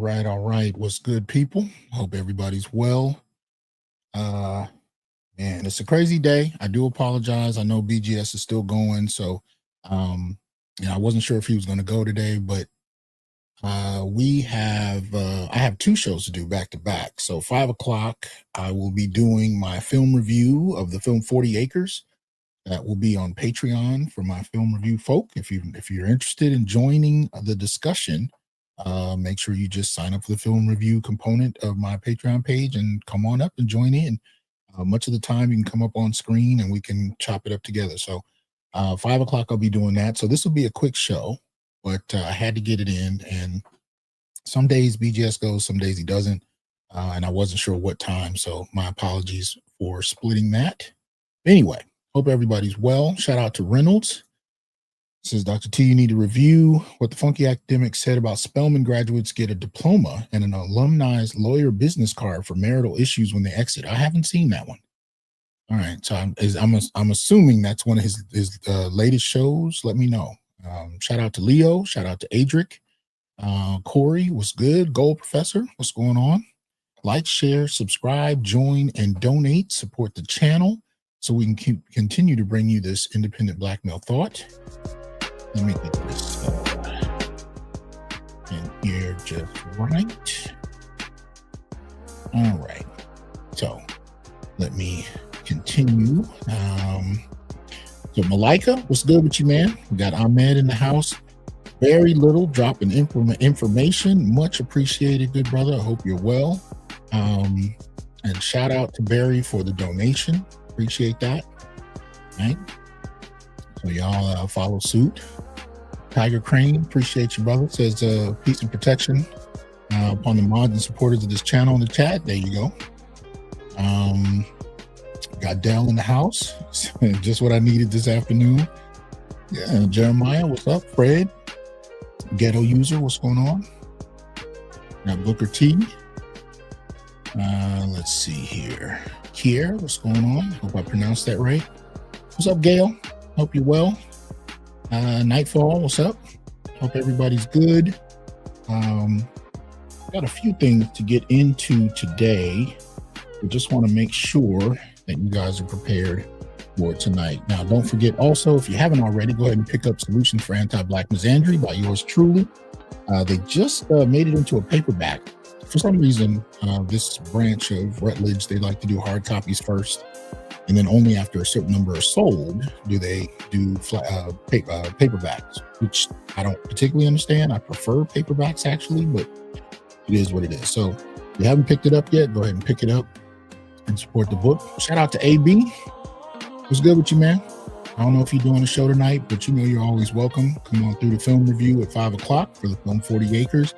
All right. What's good, people? Hope everybody's well. Man, it's a crazy day. I do apologize. I know BGS is still going, so I wasn't sure if he was going to go today, but I have two shows to do back to back. So 5 o'clock, I will be doing my film review of the film 40 Acres. That will be on Patreon for my film review folk. If you're interested in joining the discussion, make sure you just sign up for the film review component of my Patreon page and come on up and join in. Much of the time you can come up on screen and we can chop it up together. So 5 o'clock, I'll be doing that. So this will be a quick show, but I had to get it in. And some days BGS goes, some days he doesn't. And I wasn't sure what time. So my apologies for splitting that. Anyway, hope everybody's well. Shout out to Reynolds. Says, Dr. T, you need to review what the funky academic said about Spelman graduates get a diploma and an alumni's lawyer business card for marital issues when they exit. I haven't seen that one. All right. So I'm assuming that's one of his latest shows. Let me know. Shout out to Leo. Shout out to Adric. Corey, what's good? Gold Professor, what's going on? Like, share, subscribe, join, and donate. Support the channel so we can continue to bring you this independent black male thought. Let me get this in here just right. All right. So let me continue. So Malika, what's good with you, man? We got Ahmed in the house. Very little dropping information. Much appreciated, good brother. I hope you're well. And shout out to Barry for the donation. Appreciate that. Right. So y'all follow suit. Tiger Crane, appreciate you, brother. Says peace and protection upon the mods and supporters of this channel in the chat. There you go. Got Dell in the house. Just what I needed this afternoon. Yeah, Jeremiah, what's up? Fred, Ghetto User, what's going on? Got Booker T. Let's see here. Kier, what's going on? Hope I pronounced that right. What's up, Gail? Hope you're well. Nightfall, what's up? Hope everybody's good. Got a few things to get into today. I just want to make sure that you guys are prepared for tonight. Now, don't forget also, if you haven't already, go ahead and pick up Solutions for Anti-Black Misandry by yours truly. They just made it into a paperback. For some reason, this branch of Rutledge, they like to do hard copies first. And then only after a certain number are sold do they do paperbacks, which I don't particularly understand. I prefer paperbacks actually, but it is what it is. So if you haven't picked it up yet, go ahead and pick it up and support the book. Shout out to AB. What's good with you, man? I don't know if you're doing a show tonight, but you know you're always welcome. Come on through the film review at 5 o'clock for the film 40 Acres.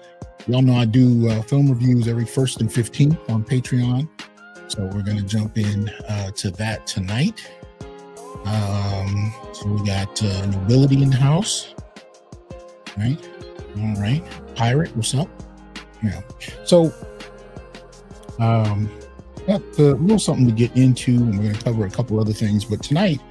Y'all know I do film reviews every 1st and 15th on Patreon. So we're going to jump in to that tonight. So we got Nobility in the house. Right? All right. Pirate, what's up? Yeah. So got a little something to get into, and we're going to cover a couple other things. But tonight,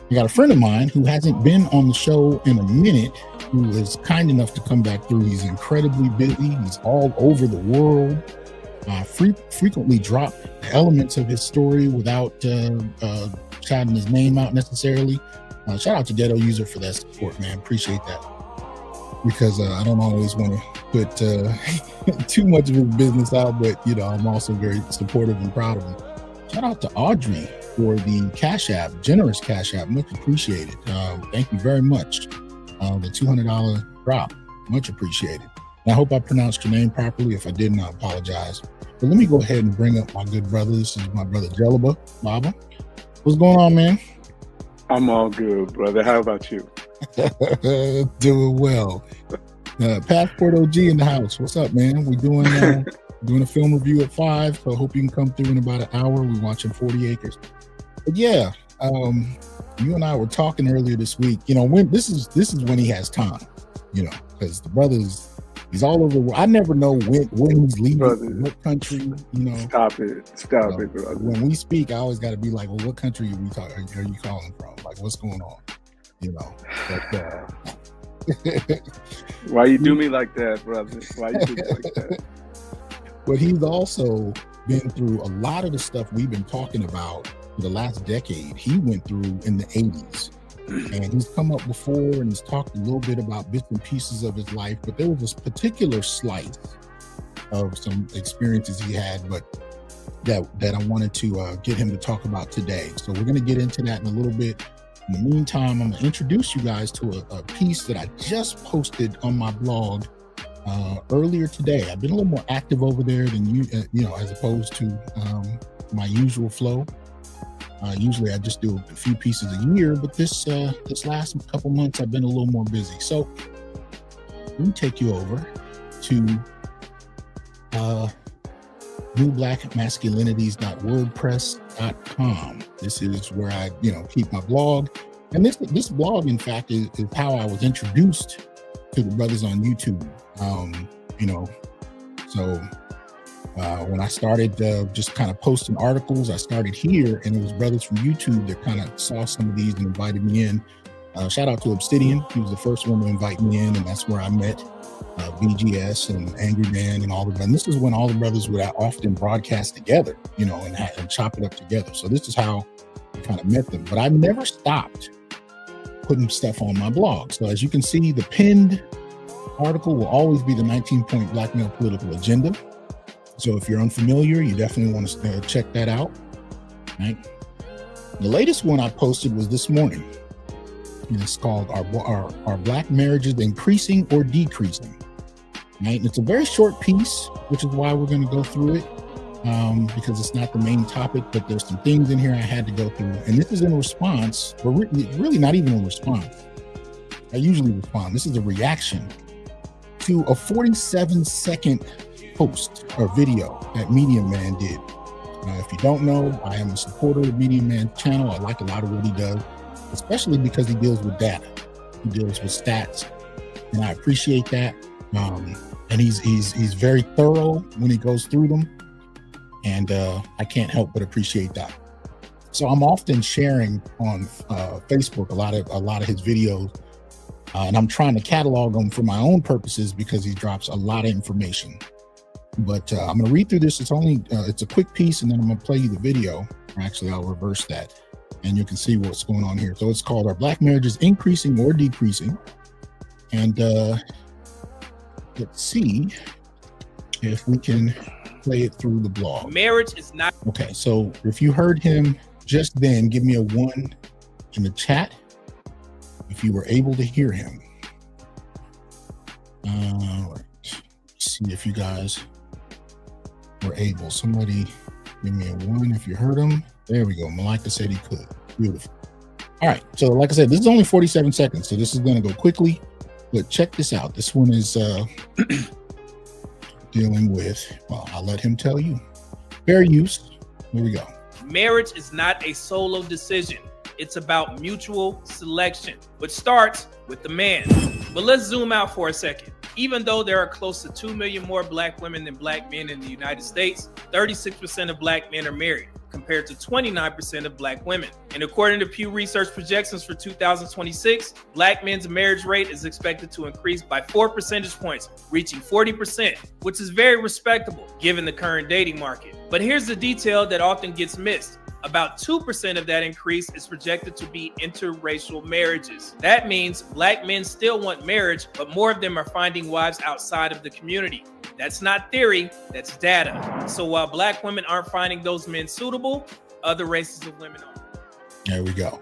I got a friend of mine who hasn't been on the show in a minute, who is kind enough to come back through. He's incredibly busy. He's all over the world. Frequently drop elements of his story without shouting his name out necessarily. Shout out to Ghetto User for that support, man. Appreciate that. Because I don't always want to put too much of his business out, but you know, I'm also very supportive and proud of him. Shout out to Audrey for the Cash App, generous Cash App, much appreciated. Thank you very much. The $200 drop, much appreciated. And I hope I pronounced your name properly. If I didn't, I apologize. But let me go ahead and bring up my good brother. This is my brother Jelaba Baba. What's going on, man? I'm all good, brother. How about you? Doing well. Passport OG in the house. What's up, man? We doing a film review at 5, so I hope you can come through in about an hour. We're watching 40 Acres. But yeah, you and I were talking earlier this week. You know, when this is when he has time. You know, because the brother's he's all over the world. I never know when he's leaving, brother, what country. You know, stop it, brother. When we speak, I always got to be like, well, what country are you calling from? Like, what's going on? You know, but Why you do me like that, brother? Why you do me like that? But he's also been through a lot of the stuff we've been talking about for the last decade. He went through in the 80s. And he's come up before and he's talked a little bit about bits and pieces of his life, but there was this particular slice of some experiences he had, but that I wanted to get him to talk about today. So we're going to get into that in a little bit. In the meantime, I'm going to introduce you guys to a piece that I just posted on my blog earlier today. I've been a little more active over there than you, as opposed to my usual flow. Usually I just do a few pieces a year, but this last couple months I've been a little more busy. So let me take you over to newblackmasculinities.wordpress.com. This is where I, keep my blog. And this blog, in fact, is how I was introduced to the brothers on YouTube. When I started just kind of posting articles, I started here, and it was brothers from YouTube that kind of saw some of these and invited me in. Shout out to Obsidian. He was the first one to invite me in, and that's where I met BGS and Angry Man and all of them. And this is when all the brothers would often broadcast together, and chop it up together. So this is how I kind of met them. But I never stopped putting stuff on my blog. So as you can see, the pinned article will always be the 19-point Black male political agenda. So if you're unfamiliar, you definitely want to check that out. Right? The latest one I posted was this morning. And it's called Are Black Marriages Increasing or Decreasing? Right? And it's a very short piece, which is why we're going to go through it, because it's not the main topic, but there's some things in here I had to go through. And this is in response, or really not even a response. I usually respond. This is a reaction to a 47-second post or video that Medium Man did. If you don't know, I am a supporter of Medium Man's channel. I like a lot of what he does, especially because he deals with data. He deals with stats, and I appreciate that. And he's very thorough when he goes through them, and I can't help but appreciate that. So I'm often sharing on Facebook a lot of his videos, and I'm trying to catalog them for my own purposes because he drops a lot of information. But I'm going to read through this. It's a quick piece, and then I'm going to play you the video. Actually, I'll reverse that, and you can see what's going on here. So it's called Are Black Marriages Increasing or Decreasing? And let's see if we can play it through the blog. Marriage is not... Okay, so if you heard him just then, give me a 1 in the chat if you were able to hear him. Let's see if you guys were able. Somebody give me a 1 if you heard him. There we go. Malika said he could. Beautiful. All right. So like I said, this is only 47 seconds. So this is going to go quickly, but check this out. This one is dealing with, well, I'll let him tell you. Fair use. Here we go. Marriage is not a solo decision. It's about mutual selection, which starts with the man. But let's zoom out for a second. Even though there are close to 2 million more Black women than Black men in the United States, 36% of Black men are married, compared to 29% of Black women. And according to Pew Research projections for 2026, Black men's marriage rate is expected to increase by 4 percentage points, reaching 40%, which is very respectable given the current dating market. But here's the detail that often gets missed. About 2% of that increase is projected to be interracial marriages. That means Black men still want marriage, but more of them are finding wives outside of the community. That's not theory, that's data. So while Black women aren't finding those men suitable, other races of women are. There we go.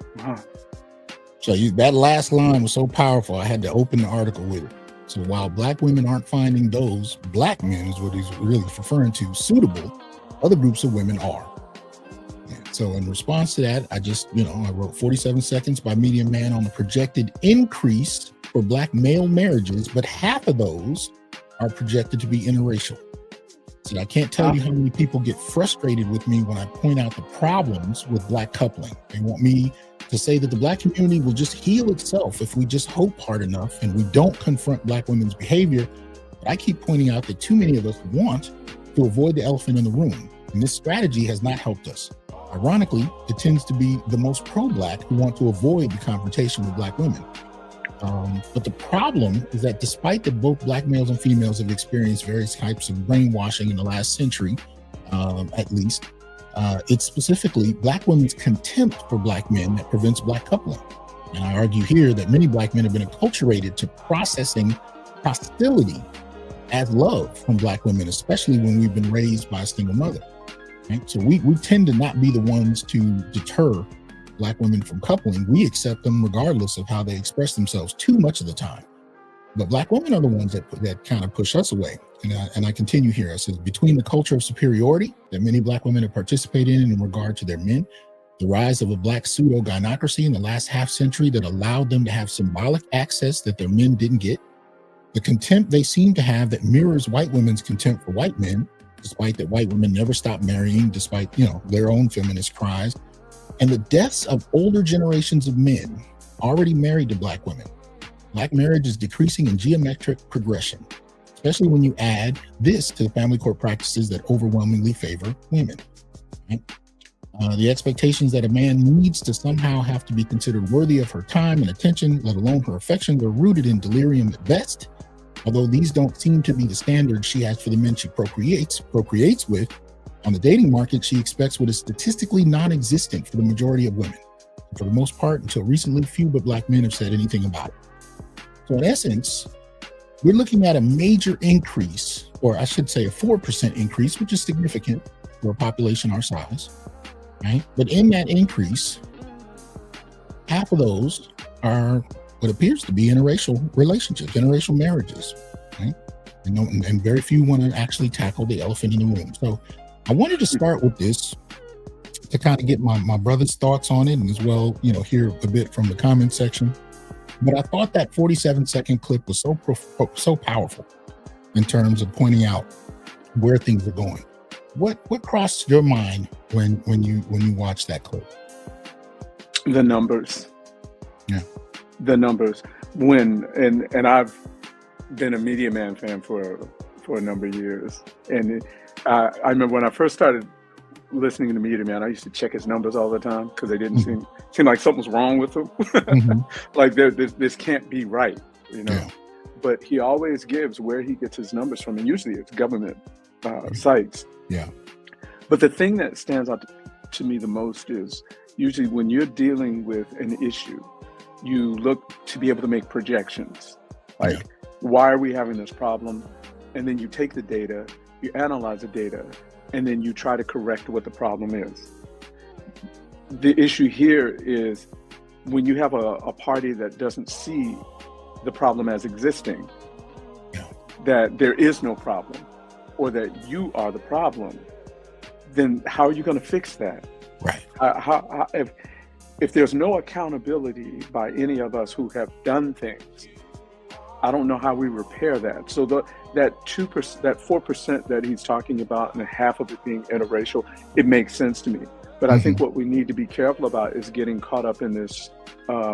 So that last line was so powerful, I had to open the article with it. So while Black women aren't finding those Black men, is what he's really referring to, suitable, other groups of women are. So in response to that, I just, I wrote 47 seconds by Medium Man on the projected increase for Black male marriages, but half of those are projected to be interracial. So I can't tell you how many people get frustrated with me when I point out the problems with Black coupling. They want me to say that the Black community will just heal itself if we just hope hard enough and we don't confront Black women's behavior. But I keep pointing out that too many of us want to avoid the elephant in the room, and this strategy has not helped us. Ironically, it tends to be the most pro-Black who want to avoid the confrontation with Black women. But the problem is that despite that both black males and females have experienced various types of brainwashing in the last century, at least, it's specifically black women's contempt for black men that prevents black coupling. And I argue here that many black men have been acculturated to processing hostility as love from black women, especially when we've been raised by a single mother. Right? So we tend to not be the ones to deter black women from coupling. We accept them regardless of how they express themselves too much of the time. But black women are the ones that kind of push us away. And I continue here. I says, between the culture of superiority that many black women have participated in regard to their men, the rise of a black pseudo gynocracy in the last half century that allowed them to have symbolic access that their men didn't get, the contempt they seem to have that mirrors white women's contempt for white men, despite that white women never stop marrying, despite, their own feminist cries, and the deaths of older generations of men already married to black women. Black marriage is decreasing in geometric progression, especially when you add this to the family court practices that overwhelmingly favor women. Right? The expectations that a man needs to somehow have to be considered worthy of her time and attention, let alone her affections, are rooted in delirium at best. Although these don't seem to be the standards she has for the men she procreates with, on the dating market, she expects what is statistically non-existent for the majority of women. And for the most part, until recently, few but black men have said anything about it. So in essence, we're looking at a major increase, or I should say a 4% increase, which is significant for a population our size, right? But in that increase, half of those are what appears to be interracial relationships, interracial marriages, right? And very few want to actually tackle the elephant in the room. So I wanted to start with this to kind of get my brother's thoughts on it, and as well, hear a bit from the comment section. But I thought that 47-second clip was so powerful in terms of pointing out where things are going. What crossed your mind when you watched that clip? The numbers. Yeah. The numbers. And I've been a Media Man fan for a number of years, and I remember when I first started listening to Media Man, I used to check his numbers all the time because they didn't seem like something was wrong with them. Like this can't be right, Yeah. But he always gives where he gets his numbers from, and usually it's government sites. Yeah. But the thing that stands out to me the most is usually when you're dealing with an issue, you look to be able to make projections. Like, why are we having this problem? And then you take the data, you analyze the data, and then you try to correct what the problem is. The issue here is when you have a party that doesn't see the problem as existing, that there is no problem, or that you are the problem, then how are you going to fix that? Right. If there's no accountability by any of us who have done things, I don't know how we repair that. So that 2%, that 4% that he's talking about, and half of it being interracial, it makes sense to me. But I think what we need to be careful about is getting caught up in this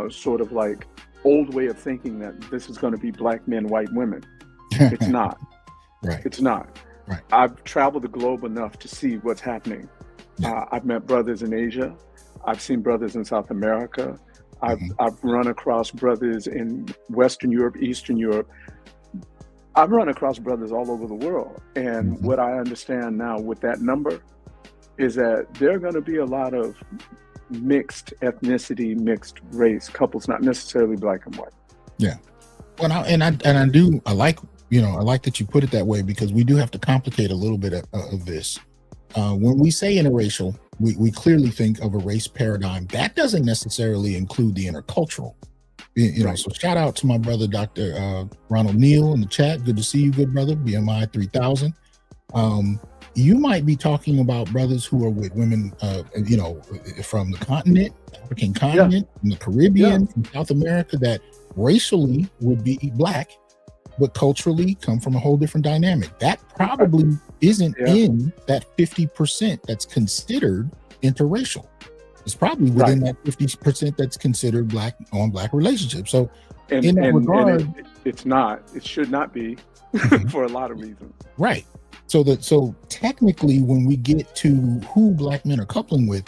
sort of like old way of thinking that this is going to be black men, white women. It's not. Right. It's not. Right. I've traveled the globe enough to see what's happening. I've met brothers in Asia. I've seen brothers in South America. I've run across brothers in Western Europe, Eastern Europe. I've run across brothers all over the world. And what I understand now with that number is that there are going to be a lot of mixed ethnicity, mixed race couples, not necessarily black and white. Yeah. Well, I like that you put it that way, because we do have to complicate a little bit of this. When we say interracial, we clearly think of a race paradigm. That doesn't necessarily include the intercultural. Right. So shout out to my brother, Dr. Ronald Neal, in the chat. Good to see you, good brother, BMI 3000. You might be talking about brothers who are with women, from the continent, African continent, from the Caribbean, from South America, that racially would be black, but culturally come from a whole different dynamic. That probably isn't in that 50% that's considered interracial. It's probably within that 50% that's considered black on black relationships. So in that regard, it's not. It should not be for a lot of reasons. Right. So technically, when we get to who black men are coupling with,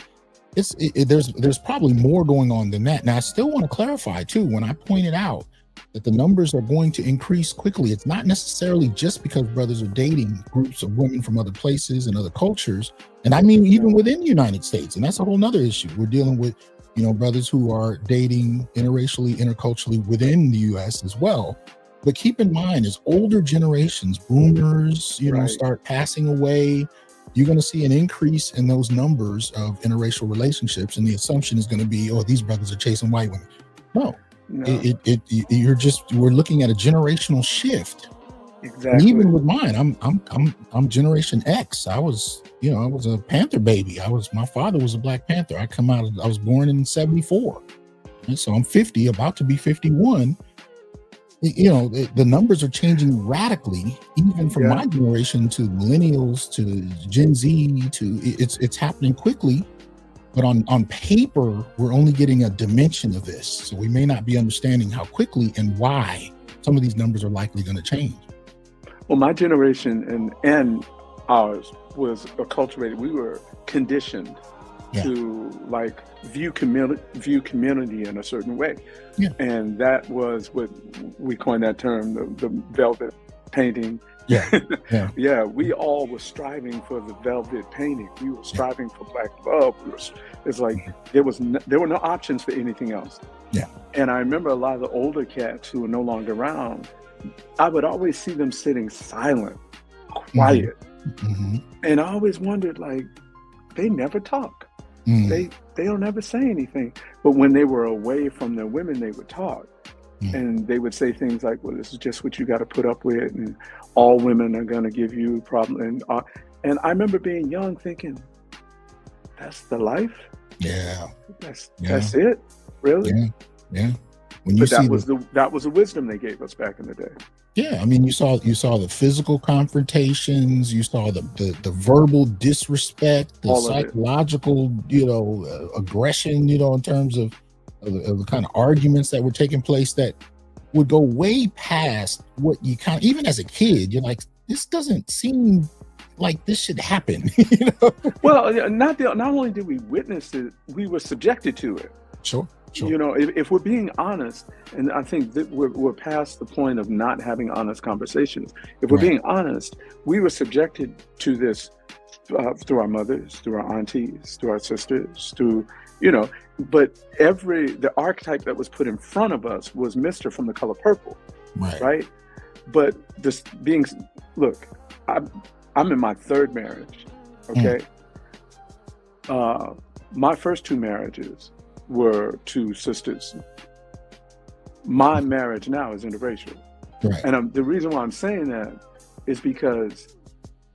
there's probably more going on than that. Now, I still want to clarify too, when I pointed out that the numbers are going to increase quickly. It's not necessarily just because brothers are dating groups of women from other places and other cultures. And I mean, even within the United States, and that's a whole nother issue. We're dealing with, brothers who are dating interracially, interculturally within the US as well. But keep in mind, as older generations, boomers, start passing away, you're going to see an increase in those numbers of interracial relationships. And the assumption is going to be, oh, these brothers are chasing white women. No. We're looking at a generational shift. Exactly. And even with mine, I'm Generation X. I was a Panther baby. My father was a Black Panther. I was born in 74. And so I'm 50, about to be 51. The numbers are changing radically, even from my generation to millennials to Gen Z it's happening quickly. But on paper, we're only getting a dimension of this. So we may not be understanding how quickly and why some of these numbers are likely going to change. Well, my generation and ours was acculturated. We were conditioned to view community in a certain way. Yeah. And that was what we coined that term, the velvet painting. Yeah. We all were striving for the velvet painting. We were striving for Black love. It's like there were no options for anything else. Yeah. And I remember a lot of the older cats who are no longer around, I would always see them sitting silent, quiet. Mm-hmm. And I always wondered, they never talk. Mm. They don't ever say anything. But when they were away from their women, they would talk. And they would say things like, well, this is just what you got to put up with, and all women are going to give you a problem. And I remember being young thinking, that's the life? Yeah. That's it? Really? Yeah. But that was the wisdom they gave us back in the day. Yeah, I mean, you saw the physical confrontations, you saw the verbal disrespect, the psychological, aggression, in terms of the kind of arguments that were taking place that would go way past what you even as a kid, you're like, this doesn't seem like this should happen. Well, not only did we witness it, we were subjected to it. Sure. If we're being honest, and I think that we're past the point of not having honest conversations. If we're being honest, we were subjected to this through our mothers, through our aunties, through our sisters, but the archetype that was put in front of us was Mr. from The Color Purple, right? But I'm in my third marriage, okay? My first two marriages were two sisters. My marriage now is interracial. Right. And the reason why I'm saying that is because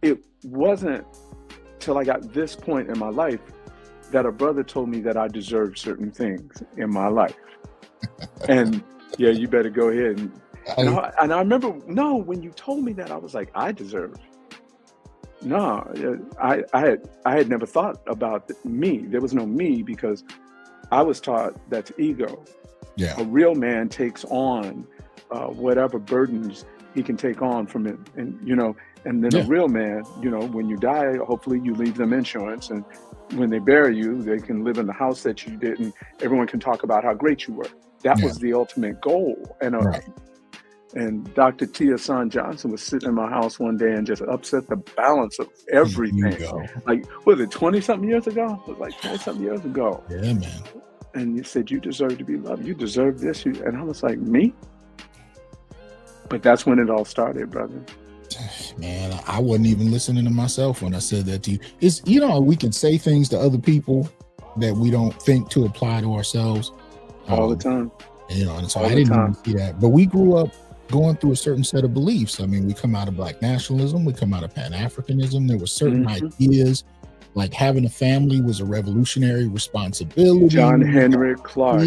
it wasn't till I got this point in my life that a brother told me that I deserved certain things in my life. And you better go ahead. And I remember, when you told me that, I was like, I deserve. No, I had never thought about me. There was no me because I was taught that's ego. Yeah. A real man takes on whatever burdens he can take on from it. And, and then a real man, when you die, hopefully you leave them insurance. And when they bury you, they can live in the house that you did, and everyone can talk about how great you were. That was the ultimate goal. And and Dr. T. Hasan Johnson was sitting in my house one day and just upset the balance of everything. Was it 20-something years ago? It was like 20-something years ago. Yeah, man. And you said, you deserve to be loved. You deserve this. And I was like, me? But that's when it all started, brother. Man, I wasn't even listening to myself when I said that to you. It's, we can say things to other people that we don't think to apply to ourselves. All the time. And so I didn't even see that. But we grew up going through a certain set of beliefs. I mean, we come out of Black nationalism, we come out of Pan-Africanism. There were certain ideas, like having a family was a revolutionary responsibility. John Henry Clark,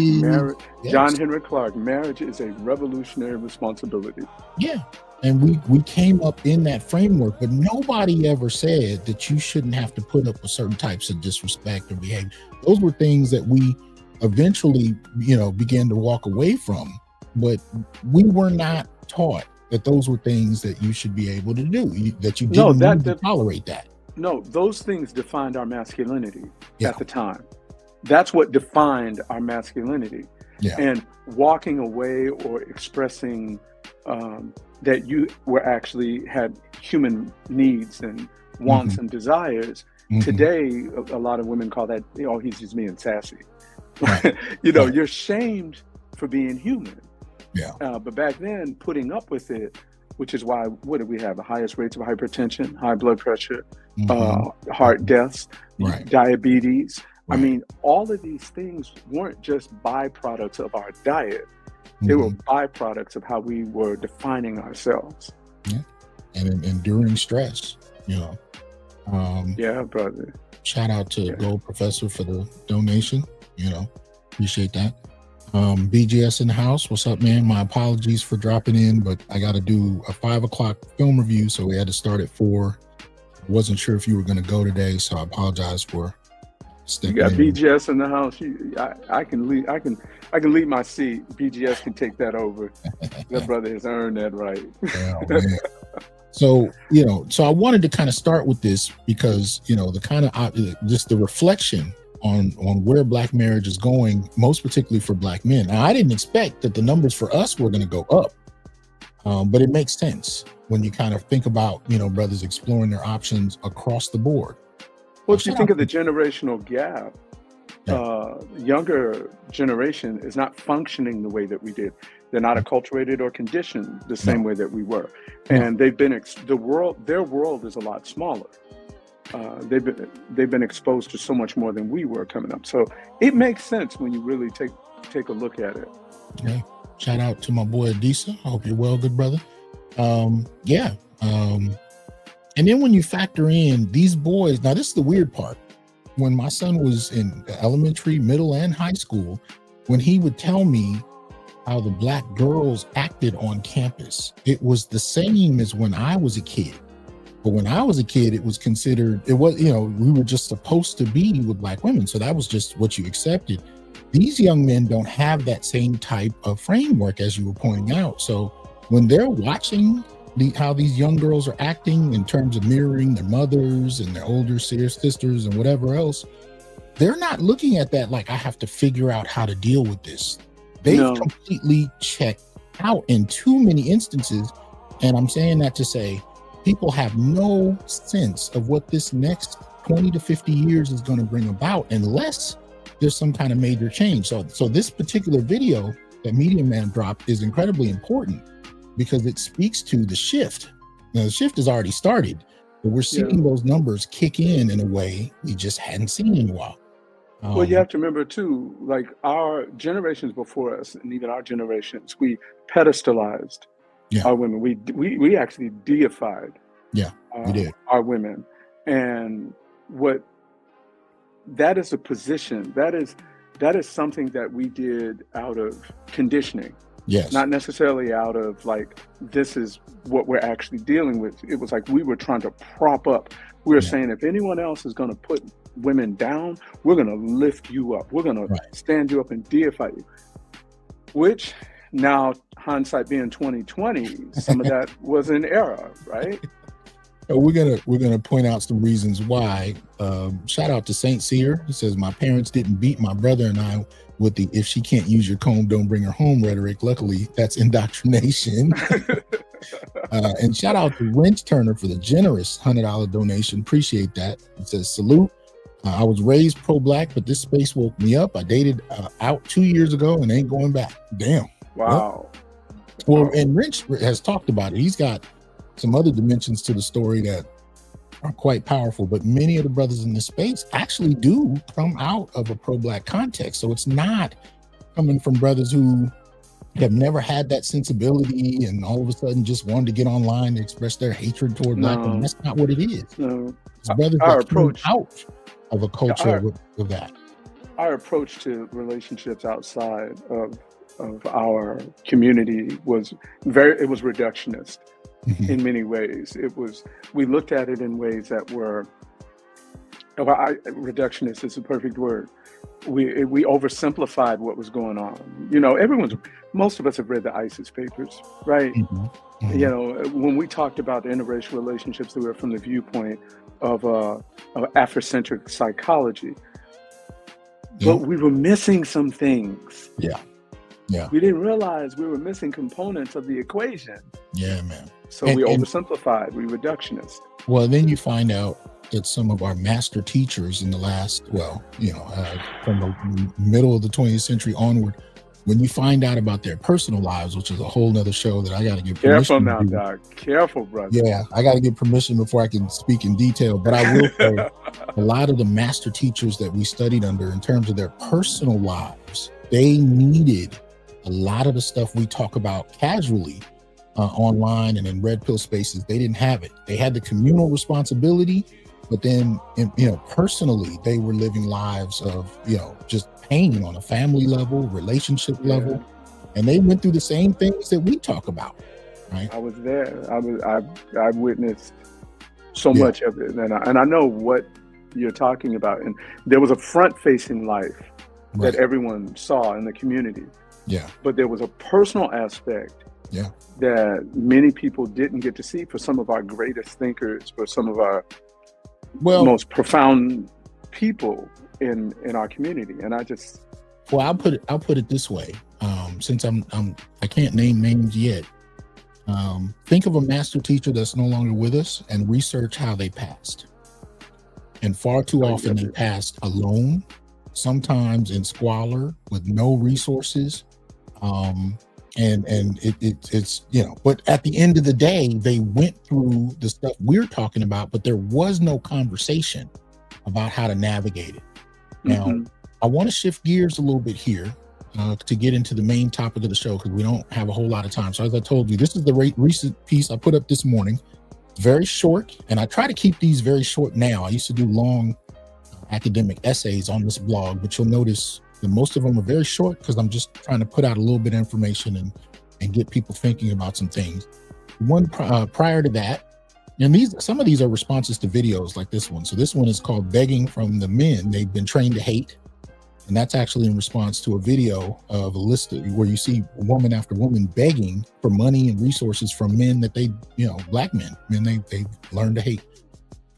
marriage is a revolutionary responsibility. Yeah. And we came up in that framework, but nobody ever said that you shouldn't have to put up with certain types of disrespect or behavior. Those were things that we eventually, began to walk away from, but we were not taught that those were things that you should be able to do, that you didn't need to tolerate that. No, those things defined our masculinity at the time. That's what defined our masculinity. Yeah. And walking away or expressing that you were actually had human needs and wants and desires. Today, a lot of women call that, oh, he's just being sassy. Right. You're shamed for being human. Yeah. But back then, putting up with it, which is why, what did we have? The highest rates of hypertension, high blood pressure, heart deaths, diabetes. Right. I mean, all of these things weren't just byproducts of our diet. They were byproducts of how we were defining ourselves. Yeah. And enduring stress, yeah, brother. Shout out to Gold Professor for the donation, appreciate that. BGS in the house, what's up, man? My apologies for dropping in, but I got to do a 5 o'clock film review, so we had to start at 4. I wasn't sure if you were going to go today, so I apologize for stepping in. You got BGS in the house. I can leave my seat. BGS can take that over. That brother has earned that right. Oh, man. So, so I wanted to kind of start with this because, the kind of just the reflection on where Black marriage is going, most particularly for Black men. Now, I didn't expect that the numbers for us were going to go up, but it makes sense when you kind of think about, brothers exploring their options across the board. Well, if you think of the generational gap, younger generation is not functioning the way that we did. They're not acculturated or conditioned the same way that we were, and they've been their world is a lot smaller. They've been exposed to so much more than we were coming up. So it makes sense when you really take a look at it. Yeah. Shout out to my boy Adisa. I hope you're well, good brother. And then when you factor in these boys, now this is the weird part. When my son was in elementary, middle, and high school, when he would tell me how the Black girls acted on campus, it was the same as when I was a kid. But when I was a kid, it was considered, we were just supposed to be with Black women. So that was just what you accepted. These young men don't have that same type of framework, as you were pointing out. So when they're watching how these young girls are acting in terms of mirroring their mothers and their older sisters and whatever else, they're not looking at that like, I have to figure out how to deal with this. They've completely checked out in too many instances. And I'm saying that to say, people have no sense of what this next 20 to 50 years is going to bring about unless there's some kind of major change. So this particular video that Media Man dropped is incredibly important because it speaks to the shift. Now, the shift has already started, but we're seeing those numbers kick in a way we just hadn't seen in a while. Well, you have to remember too, like our generations before us and even our generations, we pedestalized our women. We actually deified we did. Our women. And that is a position, that is something that we did out of conditioning. Yes. Not necessarily out of like, this is what we're actually dealing with. It was like we were trying to prop up. We were saying, if anyone else is going to put women down, we're going to lift you up. We're going to stand you up and deify you. Which now, hindsight being 2020, some of that was an error, right? We're gonna point out some reasons why. Shout out to Saint Seer. He says, my parents didn't beat my brother and I with the "if she can't use your comb, don't bring her home" rhetoric. Luckily, that's indoctrination. And shout out to Wrench Turner for the generous $100 donation. Appreciate that. It says, salute. I was raised pro-Black, but this space woke me up. I dated out 2 years ago and ain't going back. Damn. Wow. Well, and Wrench has talked about it. He's got some other dimensions to the story that are quite powerful, but many of the brothers in this space actually do come out of a pro-Black context. So it's not coming from brothers who have never had that sensibility and all of a sudden just wanted to get online to express their hatred toward Black women. That's not what it is. No. It's brothers Our that approach came out of a culture of that. Our approach to relationships outside of our community was reductionist. In many ways. We looked at it in ways that were, reductionist is a perfect word. We oversimplified what was going on. Most of us have read the ISIS papers, right? When we talked about the interracial relationships, they were from the viewpoint of Afrocentric psychology. But we were missing some things. Yeah. We didn't realize we were missing components of the equation. Yeah, man. So we oversimplified, we reductionist. Well, then you find out that some of our master teachers in the last, from the middle of the 20th century onward, when you find out about their personal lives, which is a whole nother show that I got to get permission. Careful now, Doc. Careful, brother. Yeah, I got to get permission before I can speak in detail. But I will say, a lot of the master teachers that we studied under, in terms of their personal lives, they needed a lot of the stuff we talk about casually online and in red pill spaces. They didn't have it. They had the communal responsibility, but then, personally, they were living lives of, just pain on a family level, relationship level, and they went through the same things that we talk about. Right? I was there. I witnessed so much of it, and I know what you're talking about. And there was a front-facing life that everyone saw in the community. Yeah. But there was a personal aspect that many people didn't get to see for some of our greatest thinkers, for some of our most profound people in our community. And I'll put it this way. Since I can't name names yet. Think of a master teacher that's no longer with us and research how they passed. And far too often they passed alone, sometimes in squalor with no resources. It's but at the end of the day, they went through the stuff we're talking about, but there was no conversation about how to navigate it. Now, I want to shift gears a little bit here to get into the main topic of the show, because we don't have a whole lot of time. So as I told you, this is the recent piece I put up this morning. It's very short, and I try to keep these very short now. I used to do long academic essays on this blog, but you'll notice that most of them are very short because I'm just trying to put out a little bit of information and get people thinking about some things. One prior to that, and some of these are responses to videos like this one. So this one is called Begging from the Men They've Been Trained to Hate. And that's actually in response to a video of a list where you see woman after woman begging for money and resources from men that black men they learned to hate.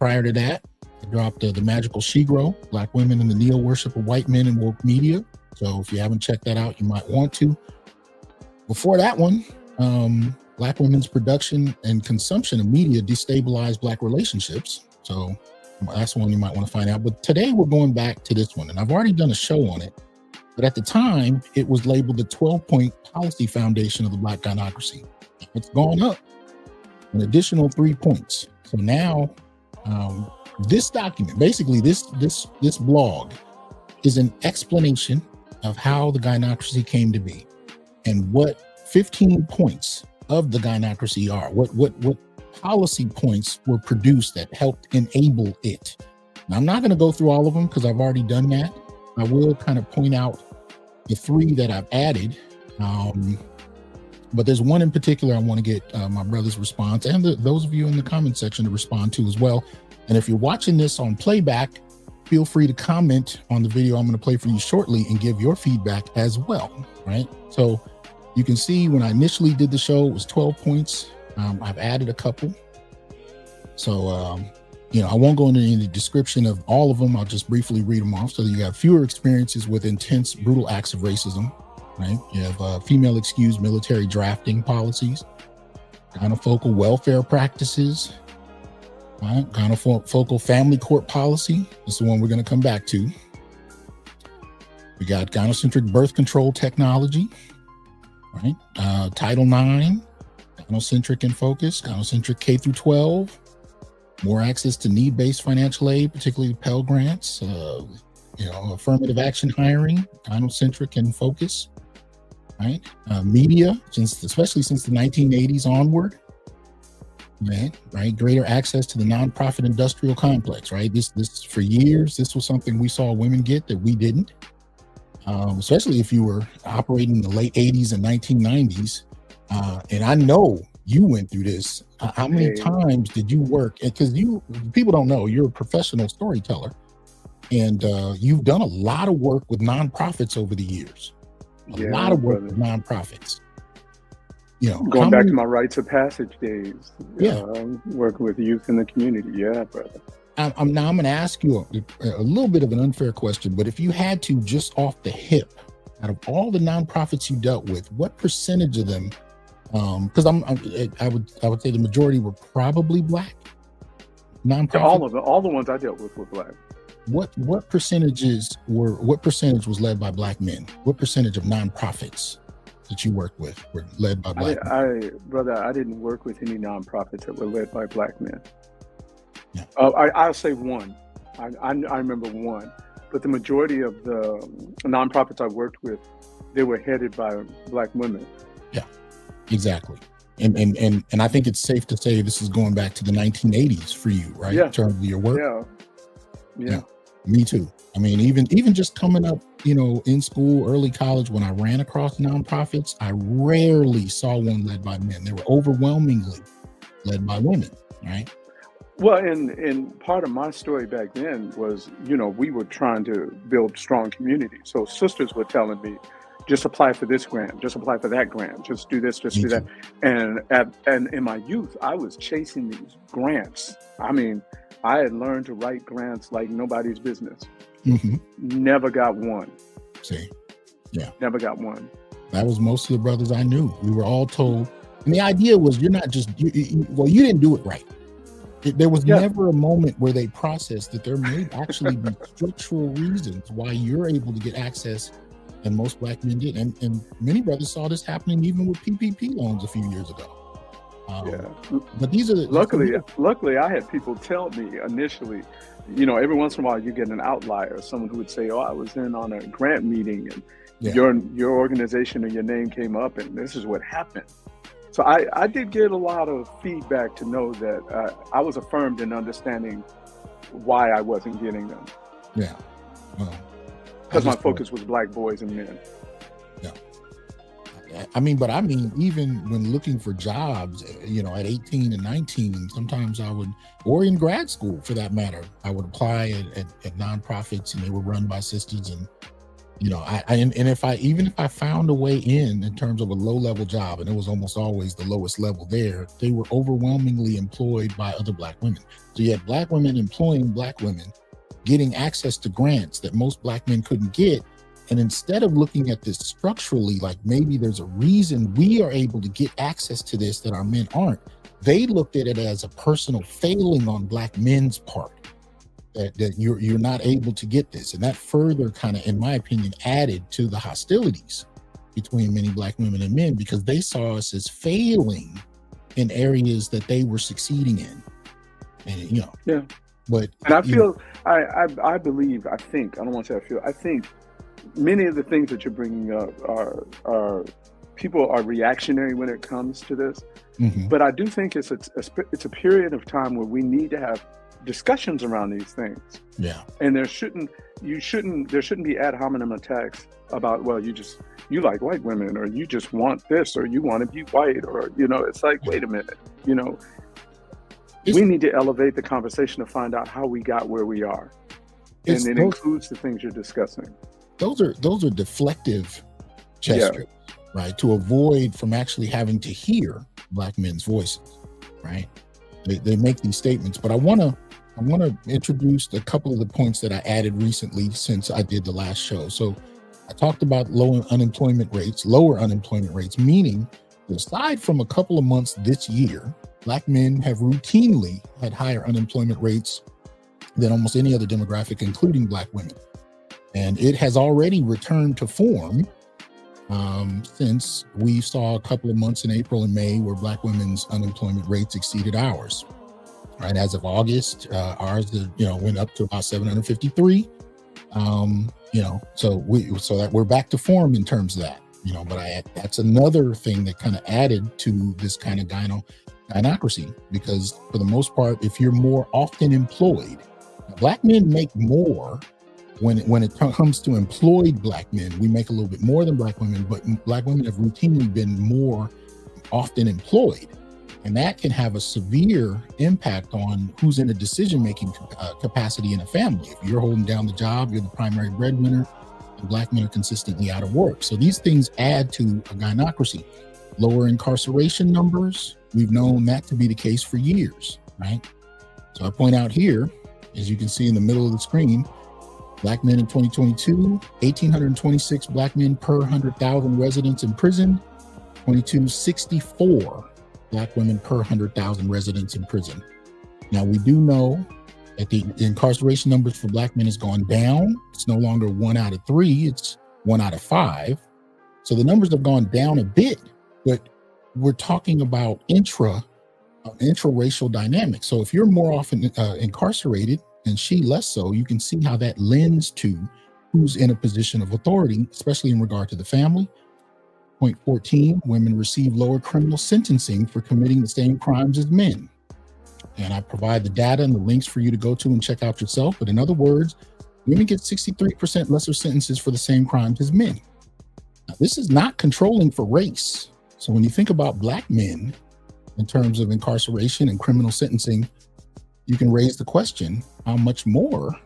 Prior to that, I dropped the Magical She-Grow, Black Women and the Neo-Worship of White Men in Woke Media. So if you haven't checked that out, you might want to. Before that one, Black women's production and consumption of media destabilize Black relationships. So that's one you might want to find out. But today we're going back to this one, and I've already done a show on it. But at the time, it was labeled the 12-point policy foundation of the Black Gynocracy. It's gone up an additional 3 points. So now, this document, basically this blog, is an explanation of how the Gynocracy came to be and what 15 points of the Gynocracy are. What policy points were produced that helped enable it. Now, I'm not going to go through all of them because I've already done that. I will kind of point out the 3 that I've added. But there's one in particular I want to get my brother's response and those of you in the comment section to respond to as well. And if you're watching this on playback, feel free to comment on the video I'm going to play for you shortly and give your feedback as well, right? So you can see when I initially did the show, it was 12 points. I've added a couple. So, I won't go into any description of all of them. I'll just briefly read them off. So you have fewer experiences with intense, brutal acts of racism, right? You have female excused military drafting policies, gynofocal welfare practices, right? Gynofocal family court policy. This is the one we're going to come back to. We got gynocentric birth control technology, right? Title IX, gynocentric in focus, gynocentric K through 12, more access to need-based financial aid, particularly Pell Grants, affirmative action hiring, gynocentric in focus, right? Media, especially since the 1980s onward, right? Greater access to the nonprofit industrial complex, right? This for years, this was something we saw women get that we didn't, especially if you were operating in the late 80s and 1990s. And I know you went through this. How many times did you work? Because people don't know, you're a professional storyteller, and you've done a lot of work with nonprofits over the years. A lot of work with nonprofits. Going back to my rites of passage days. Working with youth in the community. Yeah, brother. I'm going to ask you a little bit of an unfair question, but if you had to, just off the hip, out of all the nonprofits you dealt with, what percentage of them, because I would say the majority were probably Black nonprofits. All the ones I dealt with were Black. What percentage was led by Black men? What percentage of nonprofits that you worked with were led by Black men? Brother, I didn't work with any nonprofits that were led by Black men. Yeah. I'll say one. I remember one, but the majority of the nonprofits I worked with, they were headed by Black women. Yeah, exactly. And I think it's safe to say this is going back to the 1980s for you, right? Yeah. In terms of your work. Yeah. Me too. I mean, even just coming up, in school, early college, when I ran across nonprofits, I rarely saw one led by men. They were overwhelmingly led by women, right? Well, and part of my story back then was, we were trying to build strong communities. So sisters were telling me, just apply for this grant, just apply for that grant, just do this, just do that. And in my youth, I was chasing these grants. I mean, I had learned to write grants like nobody's business. Mm-hmm. Never got one. See, yeah. Never got one. That was most of the brothers I knew. We were all told, and the idea was you're not just, you didn't do it right. There was never a moment where they processed that there may actually be structural reasons why you're able to get access, and most Black men did. And many brothers saw this happening even with PPP loans a few years ago. But these are luckily I had people tell me initially, every once in a while you get an outlier, someone who would say, oh, I was in on a grant meeting and your organization and your name came up and this is what happened. So I did get a lot of feedback to know that I was affirmed in understanding why I wasn't getting them. Yeah. Well, because my focus was Black boys and men. Yeah. But even when looking for jobs, at 18 and 19, sometimes I would, or in grad school for that matter, I would apply at nonprofits and they were run by sisters. And, if I found a way in terms of a low level job, and it was almost always the lowest level there, they were overwhelmingly employed by other Black women. So you had Black women employing Black women, getting access to grants that most Black men couldn't get. And instead of looking at this structurally, like maybe there's a reason we are able to get access to this that our men aren't, they looked at it as a personal failing on Black men's part, that you're not able to get this. And that further kind of, in my opinion, added to the hostilities between many Black women and men, because they saw us as failing in areas that they were succeeding in. And, but and I feel, I believe, I think, I don't want to say I feel, I think many of the things that you're bringing up are people are reactionary when it comes to this. Mm-hmm. But I do think it's a period of time where we need to have discussions around these things. Yeah. And there shouldn't be ad hominem attacks about, well, you like white women, or you just want this, or you want to be white, or it's like, wait a minute, we need to elevate the conversation to find out how we got where we are. And it includes the things you're discussing. Those are deflective gestures, right? To avoid from actually having to hear Black men's voices, right? They make these statements, but I want to introduce a couple of the points that I added recently since I did the last show. So I talked about lower unemployment rates, meaning aside from a couple of months this year, Black men have routinely had higher unemployment rates than almost any other demographic, including Black women. And it has already returned to form since we saw a couple of months in April and May where Black women's unemployment rates exceeded ours. Right, as of August, ours went up to about 753. So that we're back to form in terms of that. But that's another thing that kind of added to this kind of gynocracy, because for the most part, if you're more often employed, Black men make more. When it comes to employed Black men, we make a little bit more than Black women, but Black women have routinely been more often employed. And that can have a severe impact on who's in a decision-making capacity in a family. If you're holding down the job, you're the primary breadwinner, and Black men are consistently out of work. So these things add to a gynocracy. Lower incarceration numbers, we've known that to be the case for years, right? So I point out here, as you can see in the middle of the screen, Black men in 2022, 1,826 black men per 100,000 residents in prison. 2264 black women per 100,000 residents in prison. Now, we do know that the incarceration numbers for black men has gone down. It's no longer 1 out of 3, it's 1 out of 5. So the numbers have gone down a bit, but we're talking about intra-racial dynamics. So if you're more often incarcerated and she less so, you can see how that lends to who's in a position of authority, especially in regard to the family. Point 14, women receive lower criminal sentencing for committing the same crimes as men. And I provide the data and the links for you to go to and check out yourself. But in other words, women get 63% lesser sentences for the same crimes as men. Now, this is not controlling for race. So when you think about black men in terms of incarceration and criminal sentencing, you can raise the question, how much more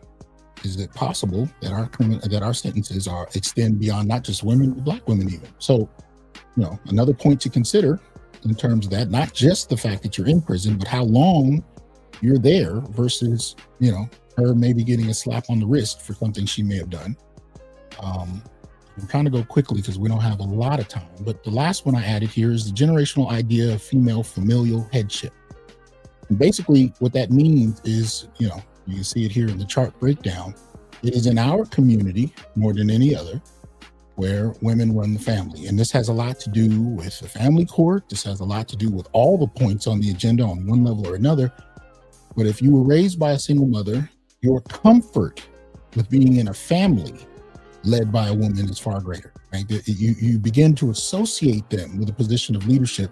is it possible that our sentences extend beyond not just women, but black women even? So, another point to consider in terms of that, not just the fact that you're in prison, but how long you're there versus, her maybe getting a slap on the wrist for something she may have done. I'm trying to go quickly because we don't have a lot of time, but the last one I added here is the generational idea of female familial headship. And basically what that means is, you can see it here in the chart breakdown. It is in our community more than any other where women run the family. And this has a lot to do with the family court. This has a lot to do with all the points on the agenda on one level or another. But if you were raised by a single mother, your comfort with being in a family led by a woman is far greater, right? You begin to associate them with a position of leadership.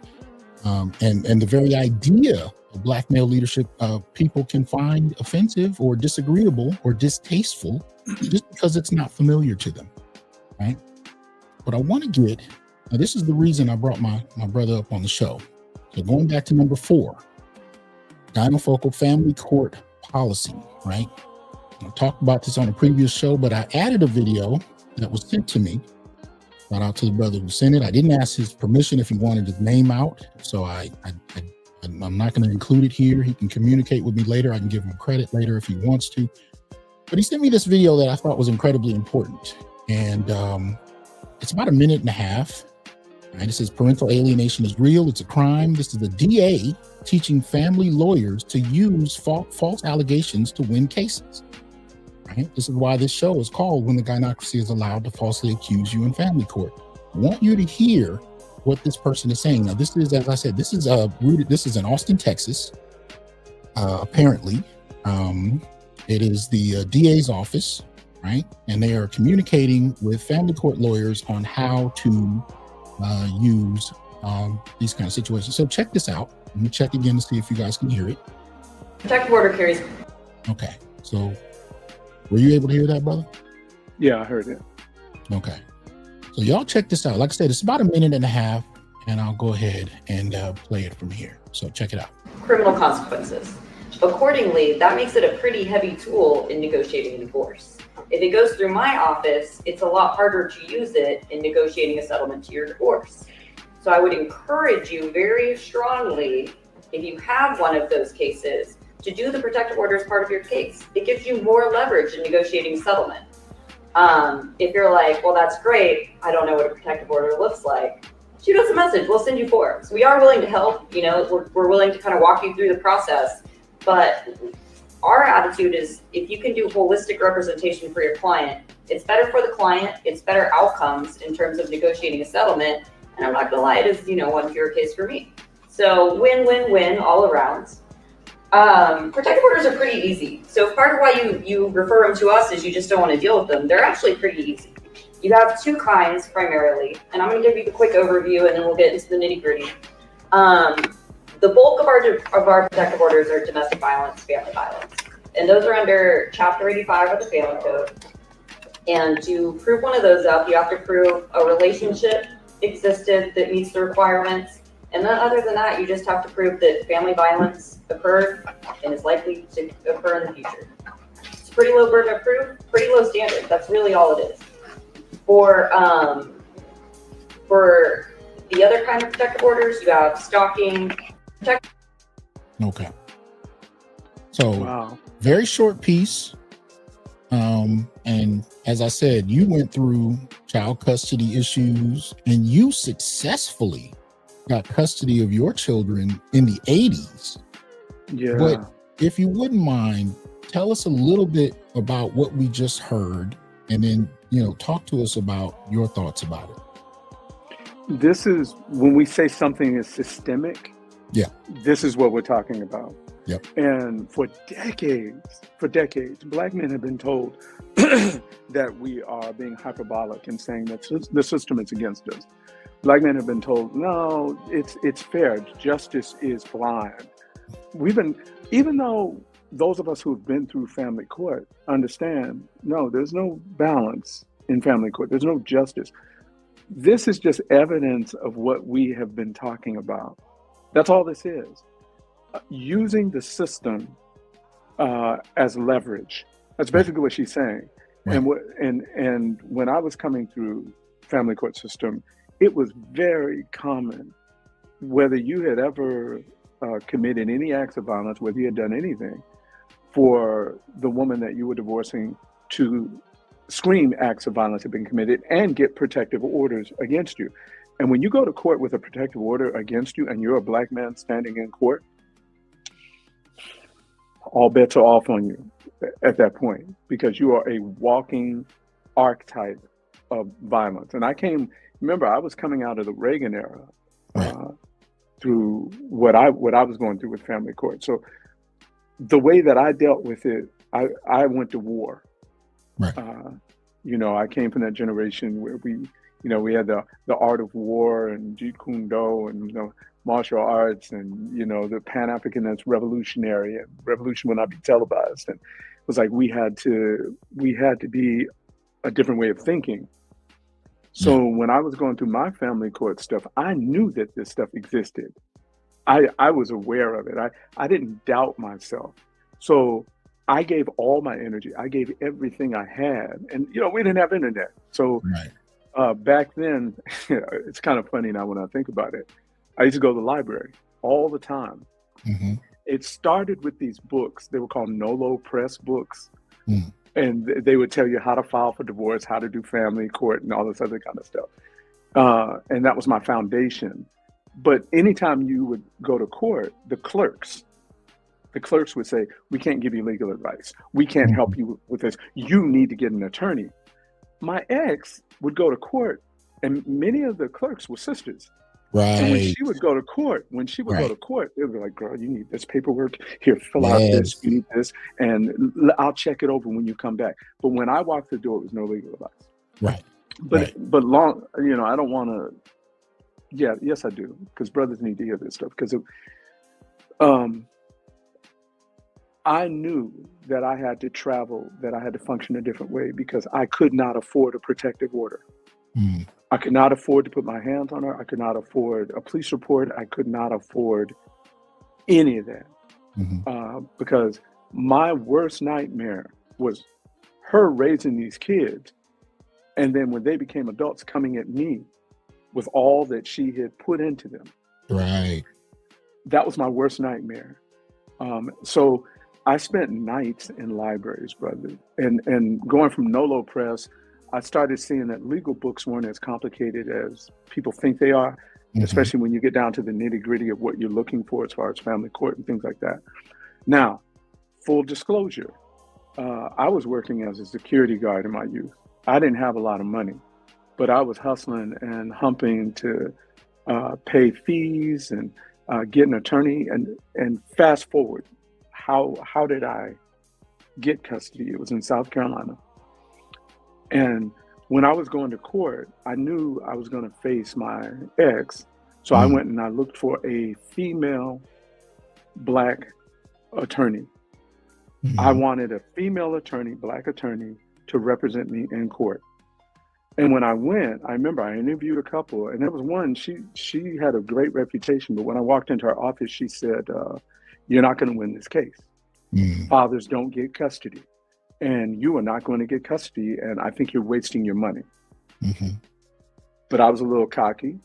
And the very idea of black male leadership, people can find offensive or disagreeable or distasteful just because it's not familiar to them, right? But I want to now this is the reason I brought my brother up on the show. So going back to number 4, gynofocal family court policy, right? I talked about this on a previous show, but I added a video that was sent to me. Shout out to the brother who sent it. I didn't ask his permission if he wanted his name out, so I'm not going to include it here. He can communicate with me later. I can give him credit later if he wants to. But he sent me this video that I thought was incredibly important. And it's about 1.5 minutes. Right? It says parental alienation is real. It's a crime. This is a DA teaching family lawyers to use false allegations to win cases. Right? This is why this show is called When the Gynocracy is Allowed to Falsely Accuse You in Family Court. I want you to hear what this person is saying. Now, this is, as I said, this is in Austin, Texas. Apparently, it is the DA's office, right? And they are communicating with family court lawyers on how to use these kind of situations. So check this out. Let me check again to see if you guys can hear it. Protective order carries. Okay, so were you able to hear that, brother? Yeah, I heard it. Okay. So y'all check this out. Like I said, it's about 1.5 minutes, and I'll go ahead and play it from here. So check it out. Criminal consequences. Accordingly, that makes it a pretty heavy tool in negotiating a divorce. If it goes through my office, it's a lot harder to use it in negotiating a settlement to your divorce. So I would encourage you very strongly, if you have one of those cases, to do the protective order as part of your case. It gives you more leverage in negotiating settlement. If you're like, well, that's great, I don't know what a protective order looks like, shoot us a message, we'll send you forms. We are willing to help, we're willing to kind of walk you through the process, but our attitude is if you can do holistic representation for your client, it's better for the client, it's better outcomes in terms of negotiating a settlement, and I'm not gonna lie, it is, one pure case for me. So win-win-win all around. Protective orders are pretty easy. So part of why you refer them to us is you just don't want to deal with them. They're actually pretty easy. You have 2 kinds primarily, and I'm going to give you the quick overview and then we'll get into the nitty gritty. The bulk of our protective orders are domestic violence, family violence, and those are under Chapter 85 of the Family Code. And to prove one of those up, you have to prove a relationship existed that meets the requirements. And then other than that, you just have to prove that family violence occurred and is likely to occur in the future. It's a pretty low burden of proof, pretty low standard. That's really all it is. For the other kind of protective orders, you have stalking. Okay. So very short piece. And as I said, you went through child custody issues and you successfully got custody of your children in the 80s. Yeah. But if you wouldn't mind, tell us a little bit about what we just heard, and then, talk to us about your thoughts about it. This is when we say something is systemic. Yeah. This is what we're talking about. Yep. And for decades, Black men have been told that we are being hyperbolic and saying that the system is against us. Black men have been told, no, it's fair. Justice is blind. Even though those of us who've been through family court understand, no, there's no balance in family court. There's no justice. This is just evidence of what we have been talking about. That's all this is. Using the system as leverage. That's basically what she's saying. Right. And when I was coming through family court system, it was very common, whether you had ever committed any acts of violence, whether you had done anything, for the woman that you were divorcing to scream acts of violence had been committed and get protective orders against you. And when you go to court with a protective order against you and you're a Black man standing in court, all bets are off on you at that point, because you are a walking archetype of violence. And remember, I was coming out of the Reagan era through what I was going through with family court. So the way that I dealt with it, I went to war. Right. I came from that generation where we had the art of war and Jeet Kune Do and martial arts and the Pan-Africanist revolutionary, and revolution will not be televised. And it was like we had to be a different way of thinking. So when I was going through my family court stuff, I knew that this stuff existed. I was aware of it. I didn't doubt myself. So I gave all my energy. I gave everything I had. And, we didn't have internet. So back then, it's kind of funny now when I think about it. I used to go to the library all the time. Mm-hmm. It started with these books. They were called Nolo Press books. Mm. And they would tell you how to file for divorce, how to do family court, and all this other kind of stuff. And that was my foundation. But anytime you would go to court, the clerks would say, we can't give you legal advice. We can't help you with this. You need to get an attorney. My ex would go to court, and many of the clerks were sisters. Right. And when she would go to court, they would be like, girl, you need this paperwork. Here, fill out this, you need this, and I'll check it over when you come back. But when I walked the door, it was no legal advice. Right. But long, I don't want to, yes, I do, because brothers need to hear this stuff. Because I knew that I had to travel, that I had to function a different way, because I could not afford a protective order. Mm. I could not afford to put my hands on her. I could not afford a police report. I could not afford any of that. Mm-hmm. Because my worst nightmare was her raising these kids, and then when they became adults, coming at me with all that she had put into them. Right. That was my worst nightmare. So I spent nights in libraries, brother, and going from Nolo Press, I started seeing that legal books weren't as complicated as people think they are, especially when you get down to the nitty-gritty of what you're looking for as far as family court and things like that. Now, full disclosure, I was working as a security guard in my youth. I didn't have a lot of money, but I was hustling and humping to pay fees and get an attorney. And fast forward, how did I get custody? It was in South Carolina. And when I was going to court, I knew I was going to face my ex. So I went and I looked for a female Black attorney. Mm-hmm. I wanted a female attorney, Black attorney, to represent me in court. And when I went, I remember I interviewed a couple, and there was one, she had a great reputation, but when I walked into her office, she said, you're not going to win this case. Mm-hmm. Fathers don't get custody. And you are not going to get custody, and I think you're wasting your money. Mm-hmm. But I was a little cocky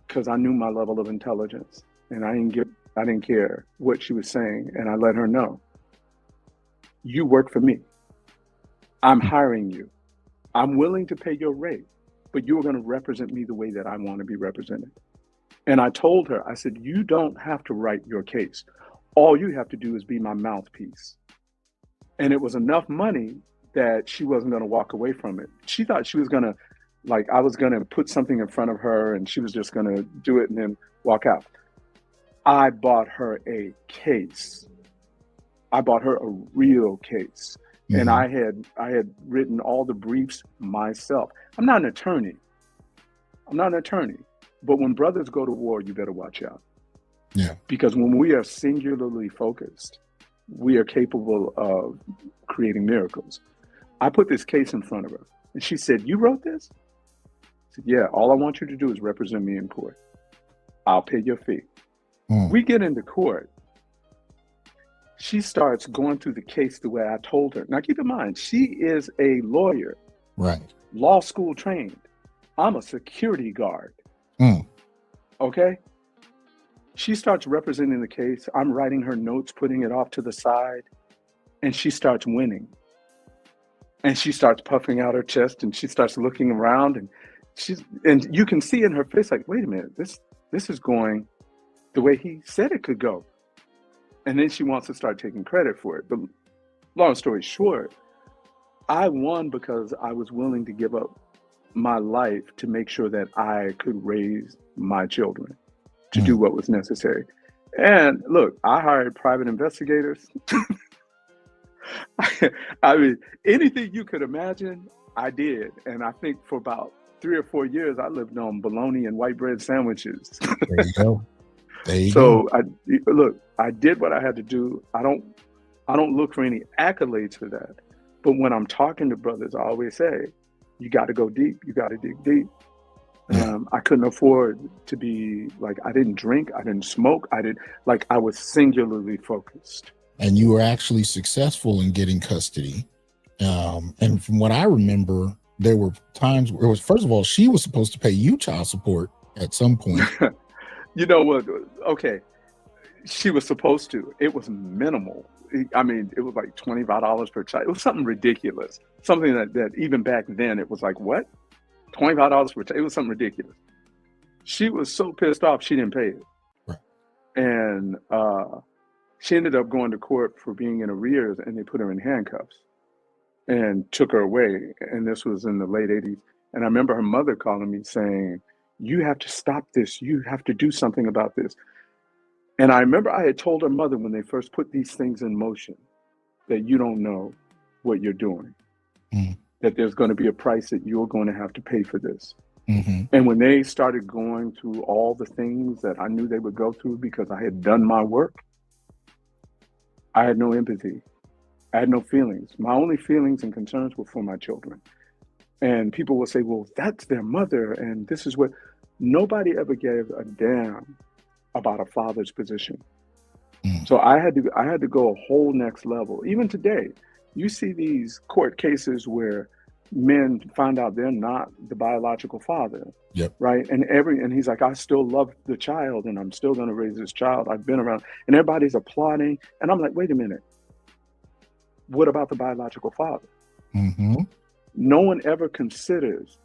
because I knew my level of intelligence, and I didn't care what she was saying, and I let her know, you work for me. I'm hiring you. I'm willing to pay your rate, but you're going to represent me the way that I want to be represented. And I told her, I said, you don't have to write your case. All you have to do is be my mouthpiece. And it was enough money that she wasn't going to walk away from it. She thought she was going to, like, I was going to put something in front of her and she was just going to do it and then walk out. I bought her a case. I bought her a real case. Mm-hmm. And I had written all the briefs myself. I'm not an attorney. But when brothers go to war, you better watch out. Yeah. Because when we are singularly focused, we are capable of creating miracles. I put this case in front of her and she said, "You wrote this?" I said, "Yeah, all I want you to do is represent me in court. I'll pay your fee." We get into court. She starts going through the case the way I told her. Now, keep in mind, she is a lawyer, right? Law school trained. I'm a security guard. Okay? She starts representing the case. I'm writing her notes, putting it off to the side, and she starts winning. And she starts puffing out her chest, and she starts looking around, and you can see in her face, like, wait a minute, this is going the way he said it could go. And then she wants to start taking credit for it. But long story short, I won because I was willing to give up my life to make sure that I could raise my children, to do what was necessary. And look, I hired private investigators. I mean, anything you could imagine, I did. And I think for about 3 or 4 years, I lived on bologna and white bread sandwiches. There you go. There you go. I did what I had to do. I don't look for any accolades for that. But when I'm talking to brothers, I always say, you got to go deep. You got to dig deep. Yeah. I couldn't afford to be like, I didn't drink. I didn't smoke. I was singularly focused. And you were actually successful in getting custody. And from what I remember, there were times where it was, first of all, she was supposed to pay you child support at some point. You know what? Okay. She was supposed to. It was minimal. I mean, it was like $25 per child. It was something ridiculous. Something that even back then, it was like, what? $25 per child? It was something ridiculous. She was so pissed off, she didn't pay it. Right. And she ended up going to court for being in arrears, and they put her in handcuffs and took her away. And this was in the late 80s. And I remember her mother calling me saying, you have to stop this. You have to do something about this. And I remember I had told her mother when they first put these things in motion that you don't know what you're doing, that there's going to be a price that you're going to have to pay for this. And when they started going through all the things that I knew they would go through because I had done my work, I had no empathy. I had no feelings. My only feelings and concerns were for my children. And people will say, well, that's their mother. And this is what nobody ever gave a damn about a father's position. So I had to go a whole next level. Even today, you see these court cases where men find out they're not the biological father. Yep. Right. And he's like, I still love the child and I'm still going to raise this child. I've been around, and everybody's applauding. And I'm like, wait a minute. What about the biological father? No one ever considers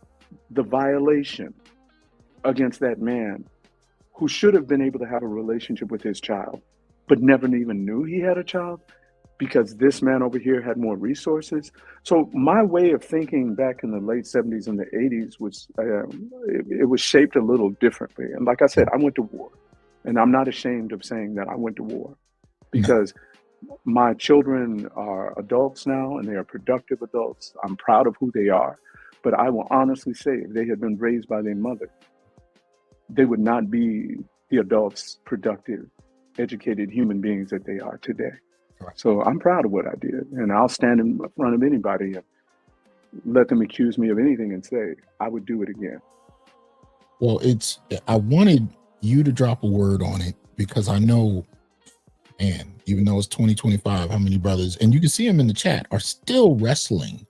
the violation against that man who should have been able to have a relationship with his child, but never even knew he had a child because this man over here had more resources. So my way of thinking back in the late 70s and the 80s was, it was shaped a little differently. And like I said, I went to war, and I'm not ashamed of saying that I went to war because my children are adults now and they are productive adults. I'm proud of who they are, but I will honestly say if they had been raised by their mother, they would not be the adults, productive, educated human beings that they are today. Right. So I'm proud of what I did, and I'll stand in front of anybody and let them accuse me of anything and say, I would do it again. Well, I wanted you to drop a word on it because I know, man, even though it's 2025, how many brothers, and you can see them in the chat, are still wrestling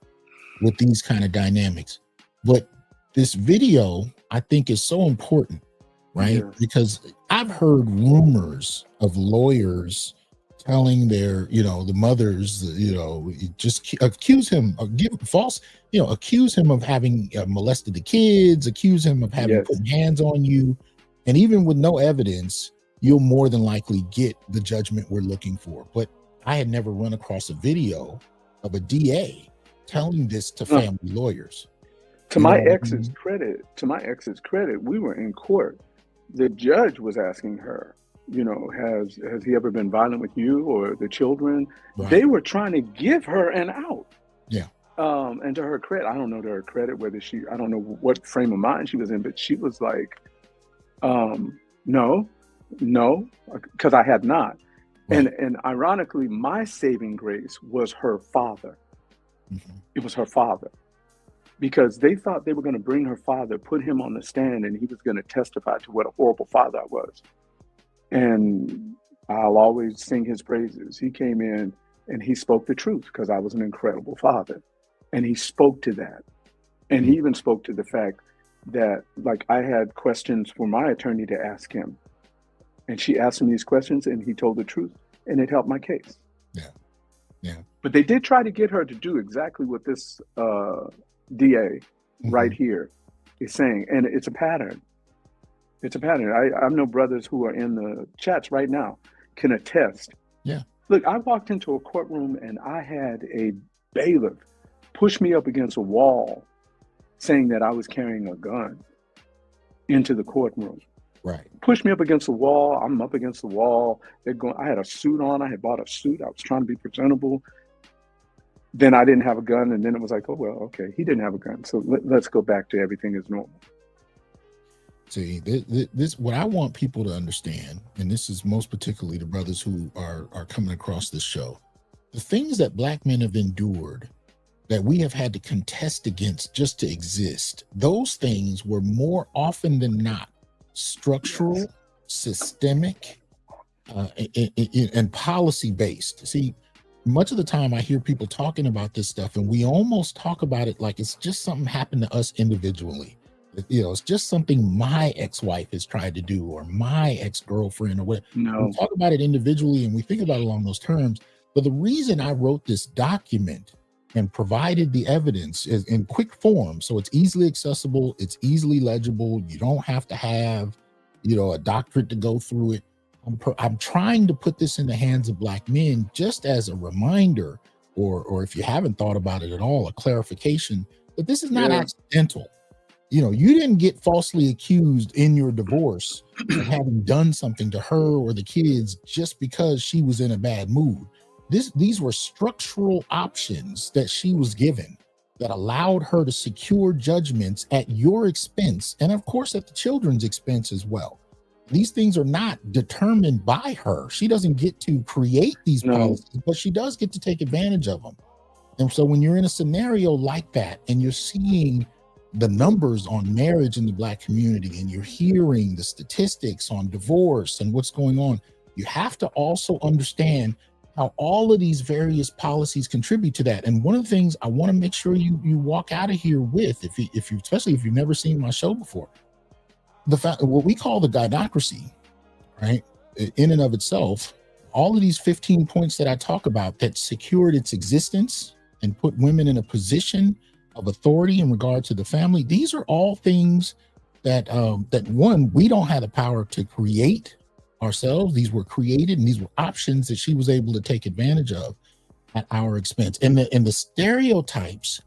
with these kind of dynamics. But this video, I think, is so important, right? Yes. Because I've heard rumors of lawyers telling their, the mothers, just accuse him of accuse him of having molested the kids, accuse him of having Yes. put hands on you. And even with no evidence, you'll more than likely get the judgment we're looking for. But I had never run across a video of a DA telling this to family lawyers. To my ex's credit, we were in court. The judge was asking her, has he ever been violent with you or the children? Right. They were trying to give her an out. Yeah. And to her credit, I don't know to her credit I don't know what frame of mind she was in, but she was like, no, because I had not. Right. And ironically, my saving grace was her father. Mm-hmm. It was her father. Because they thought they were going to bring her father, put him on the stand, and he was going to testify to what a horrible father I was. And I'll always sing his praises. He came in and he spoke the truth because I was an incredible father. And he spoke to that. And he even spoke to the fact that, like, I had questions for my attorney to ask him. And she asked him these questions and he told the truth. And it helped my case. Yeah. Yeah. But they did try to get her to do exactly what this DA right here is saying. And it's a pattern. It's a pattern. I know brothers who are in the chats right now can attest. Yeah. Look, I walked into a courtroom and I had a bailiff push me up against a wall saying that I was carrying a gun into the courtroom. Right. Push me up against the wall. I'm up against the wall. I had a suit on. I had bought a suit. I was trying to be presentable. Then I didn't have a gun. And then it was like, oh, well, okay, he didn't have a gun. So let's go back to everything is normal. See, this what I want people to understand, and this is most particularly the brothers who are coming across this show, the things that Black men have endured that we have had to contest against just to exist, those things were more often than not structural, systemic, and policy based. See, much of the time I hear people talking about this stuff and we almost talk about it like it's just something happened to us individually. It's just something my ex-wife has tried to do or my ex-girlfriend or whatever. No. We talk about it individually and we think about it along those terms. But the reason I wrote this document and provided the evidence is in quick form, so it's easily accessible, it's easily legible. You don't have to have, a doctorate to go through it. I'm trying to put this in the hands of Black men just as a reminder, or if you haven't thought about it at all, a clarification that this is not accidental. You didn't get falsely accused in your divorce of having done something to her or the kids just because she was in a bad mood. These were structural options that she was given that allowed her to secure judgments at your expense and, of course, at the children's expense as well. These things are not determined by her. She doesn't get to create these policies, but she does get to take advantage of them. And so when you're in a scenario like that and you're seeing the numbers on marriage in the Black community and you're hearing the statistics on divorce and what's going on, you have to also understand how all of these various policies contribute to that. And one of the things I want to make sure you walk out of here with, if you especially if you've never seen my show before, the fact what we call the gynocracy, right? In and of itself, all of these 15 points that I talk about that secured its existence and put women in a position of authority in regard to the family. These are all things that one, we don't have the power to create ourselves. These were created and these were options that she was able to take advantage of at our expense. And the stereotypes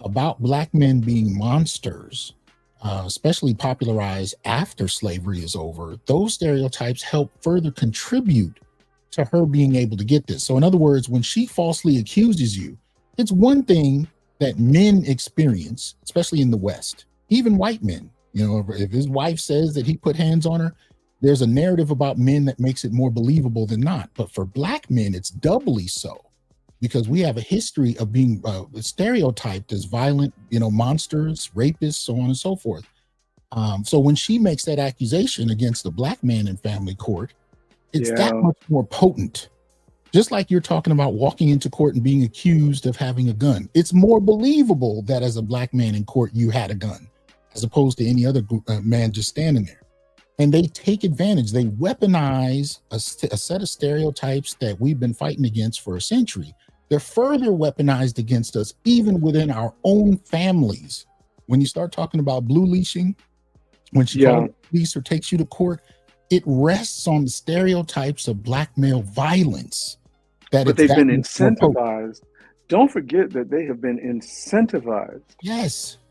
about Black men being monsters, especially popularized after slavery is over, those stereotypes help further contribute to her being able to get this. So in other words, when she falsely accuses you, it's one thing that men experience, especially in the West, even white men. If his wife says that he put hands on her, there's a narrative about men that makes it more believable than not. But for Black men, it's doubly so because we have a history of being stereotyped as violent, monsters, rapists, so on and so forth. So when she makes that accusation against the Black man in family court, it's that much more potent. Just like you're talking about walking into court and being accused of having a gun. It's more believable that as a Black man in court, you had a gun, as opposed to any other man just standing there. And they take advantage. They weaponize a set of stereotypes that we've been fighting against for a century. They're further weaponized against us, even within our own families. When you start talking about blue leashing, when she calls the police or takes you to court, it rests on the stereotypes of Black male violence. But they've been incentivized. Don't forget that they have been incentivized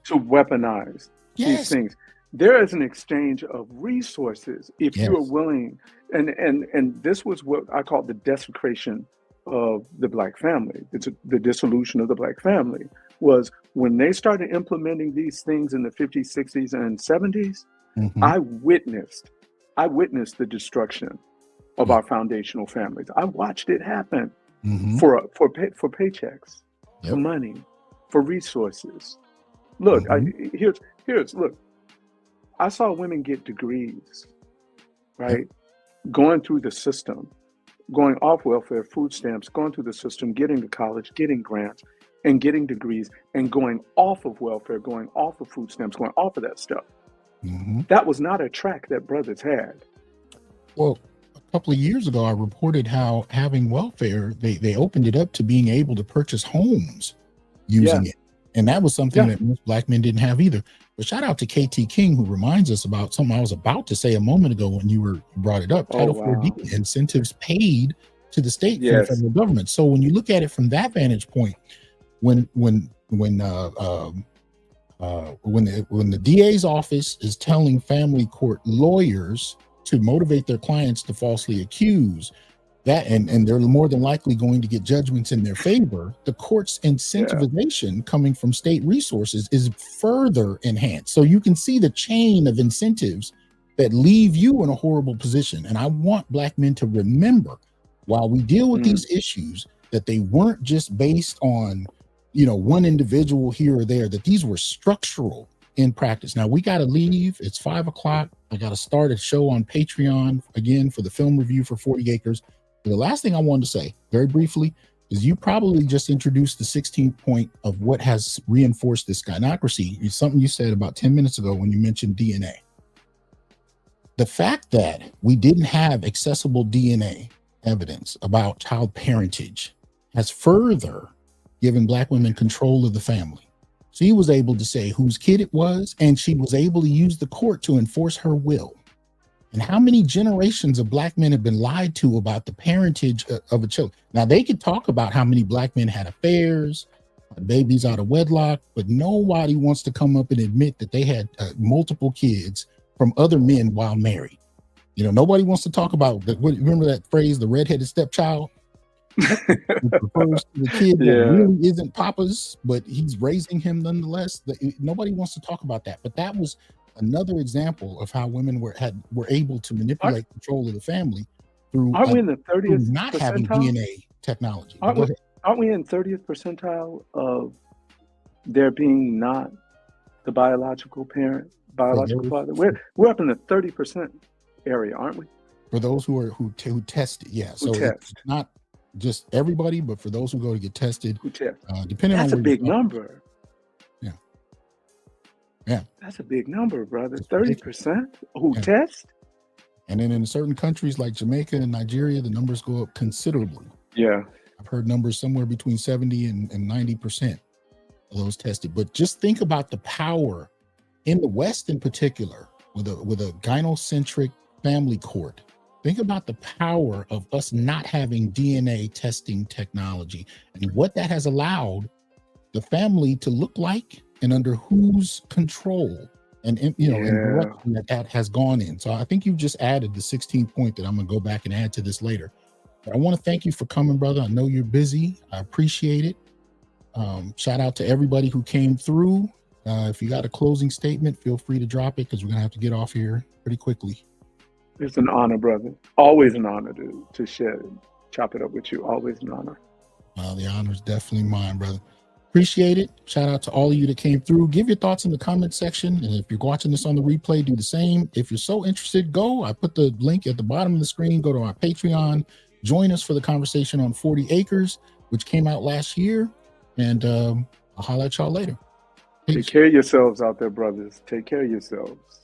to weaponize these things. There is an exchange of resources if you are willing, and this was what I call the desecration of the Black family. It's the dissolution of the Black family was when they started implementing these things in the 50s, 60s, and 70s. I witnessed the destruction of our foundational families. I watched it happen for paychecks, for money, for resources. Look, look. I saw women get degrees, right? Going through the system, going off welfare, food stamps, going through the system, getting to college, getting grants, and getting degrees, and going off of welfare, going off of food stamps, going off of that stuff. That was not a track that brothers had. Well, a couple of years ago, I reported how having welfare, they opened it up to being able to purchase homes using it. And that was something that most Black men didn't have either. But shout out to KT King, who reminds us about something I was about to say a moment ago when you brought it up. Title 4D, incentives paid to the state from the federal government. So when you look at it from that vantage point, when the DA's office is telling family court lawyers to motivate their clients to falsely accuse, that and they're more than likely going to get judgments in their favor, the court's incentivization coming from state resources is further enhanced. So you can see the chain of incentives that leave you in a horrible position. And I want Black men to remember, while we deal with these issues, that they weren't just based on, one individual here or there, that these were structural in practice. Now we got to leave. It's 5 o'clock. I got to start a show on Patreon again for the film review for 40 Acres. The last thing I wanted to say very briefly is you probably just introduced the 16th point of what has reinforced this gynocracy. It's something you said about 10 minutes ago when you mentioned DNA. The fact that we didn't have accessible DNA evidence about child parentage has further given Black women control of the family. She was able to say whose kid it was, and she was able to use the court to enforce her will. And how many generations of Black men have been lied to about the parentage of a child? Now, they could talk about how many Black men had affairs, babies out of wedlock, but nobody wants to come up and admit that they had multiple kids from other men while married. Nobody wants to talk about that. Remember that phrase, the redheaded stepchild? It refers to the kid that really isn't Papa's, but he's raising him nonetheless. Nobody wants to talk about that. But that was another example of how women were able to manipulate control of the family through we in the 30th not percentile? Having DNA technology. Aren't we in 30th percentile of there being not the biological parent, biological father? We're up in the 30% area, aren't we? For those who test it, so it's not just everybody, but for those who go to get tested, depending that's on a big number. Yeah, that's a big number, brother. 30% who test. And then in certain countries like Jamaica and Nigeria, the numbers go up considerably. Yeah, I've heard numbers somewhere between 70 and 90% of those tested. But just think about the power in the West, in particular, with a gynocentric family court. Think about the power of us not having DNA testing technology and what that has allowed the family to look like and under whose control and direction that has gone in. So I think you've just added the 16th point that I'm going to go back and add to this later. But I want to thank you for coming, brother. I know you're busy. I appreciate it. Shout out to everybody who came through. If you got a closing statement, feel free to drop it because we're going to have to get off here pretty quickly. It's an honor, brother. Always an honor to share and chop it up with you. Always an honor. The honor is definitely mine, brother. Appreciate it. Shout out to all of you that came through. Give your thoughts in the comment section. And if you're watching this on the replay, do the same. If you're so interested, I put the link at the bottom of the screen. Go to our Patreon. Join us for the conversation on 40 Acres, which came out last year. And I'll holler at y'all later. Peace. Take care of yourselves out there, brothers. Take care of yourselves.